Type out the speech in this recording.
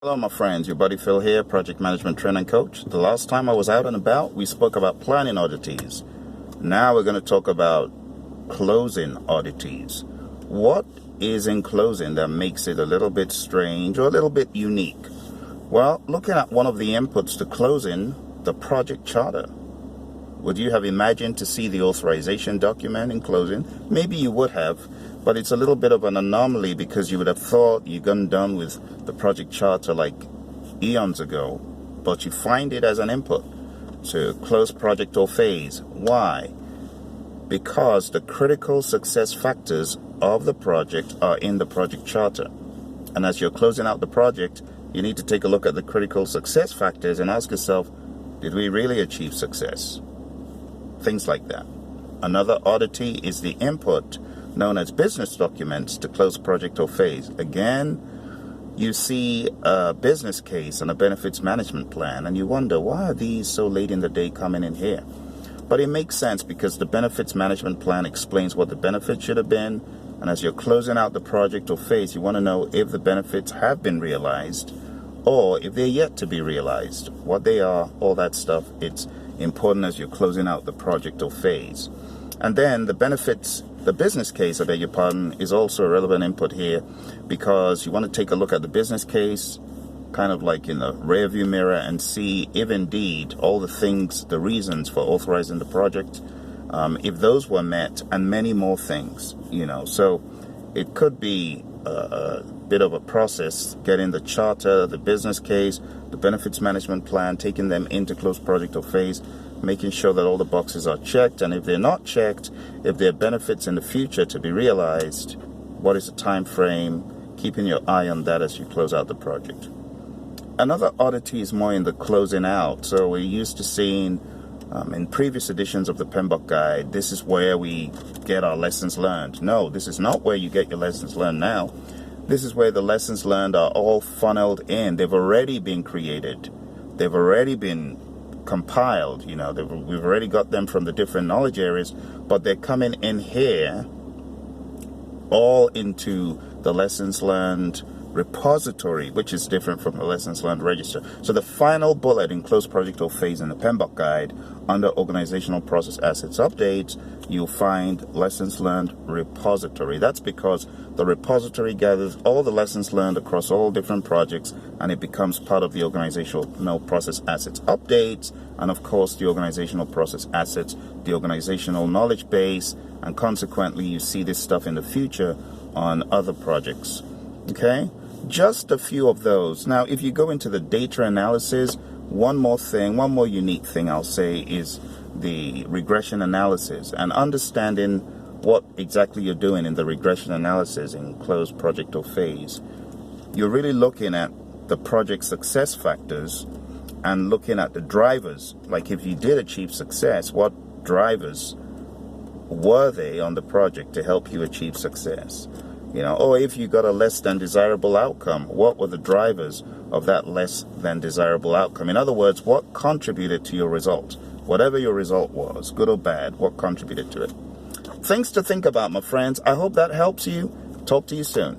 Hello my friends, your buddy Phil here, Project Management Training Coach. The last time I was out and about, we spoke about planning oddities. Now we're going to talk about closing oddities. What is in closing that makes it a little bit strange or a little bit unique? Well, looking at one of the inputs to closing, the project charter. Would you have imagined to see the authorization document in closing? Maybe you would have, but it's a little bit of an anomaly because you would have thought you'd gone done with the project charter like eons ago, but you find it as an input to close project or phase. Why? Because the critical success factors of the project are in the project charter. And as you're closing out the project, you need to take a look at the critical success factors and ask yourself, did we really achieve success? Things like that. Another oddity is the input known as business documents to close project or phase. Again, you see a business case and a benefits management plan, and you wonder, why are these so late in the day coming in here? But it makes sense because the benefits management plan explains what the benefits should have been, and as you're closing out the project or phase, you want to know if the benefits have been realized or if they're yet to be realized, what they are, all that stuff. It's important as you're closing out the project or phase. And then the business case, I beg your pardon, is also a relevant input here because you want to take a look at the business case kind of like in the rear view mirror and see if indeed all the things, the reasons for authorizing the project, if those were met, and many more things, So it could be a bit of a process getting the charter, the business case, the benefits management plan, taking them into closed project or phase, making sure that all the boxes are checked, and if they're not checked, if there are benefits in the future to be realized, what is the time frame, keeping your eye on that as you close out the project. Another oddity is more in the closing out. So we're used to seeing in previous editions of the PMBOK guide, this is where we get our lessons learned. No, this is not where you get your lessons learned now. This is where the lessons learned are all funneled in. They've already been created. They've already been compiled. We've already got them from the different knowledge areas, but they're coming in here all into the lessons learned repository, which is different from the lessons learned register. So the final bullet in closed project or phase in the PMBOK guide under organizational process assets updates, you'll find lessons learned repository. That's because the repository gathers all the lessons learned across all different projects, and it becomes part of the organizational process assets updates, and of course the organizational process assets, the organizational knowledge base, and consequently you see this stuff in the future on other projects. Okay, just a few of those. Now, if you go into the data analysis, one more unique thing I'll say is the regression analysis and understanding what exactly you're doing in the regression analysis in closed project or phase. You're really looking at the project success factors and looking at the drivers. Like if you did achieve success, what drivers were they on the project to help you achieve success? Or if you got a less than desirable outcome, what were the drivers of that less than desirable outcome? In other words, what contributed to your result? Whatever your result was, good or bad, what contributed to it? Things to think about, my friends. I hope that helps you. Talk to you soon.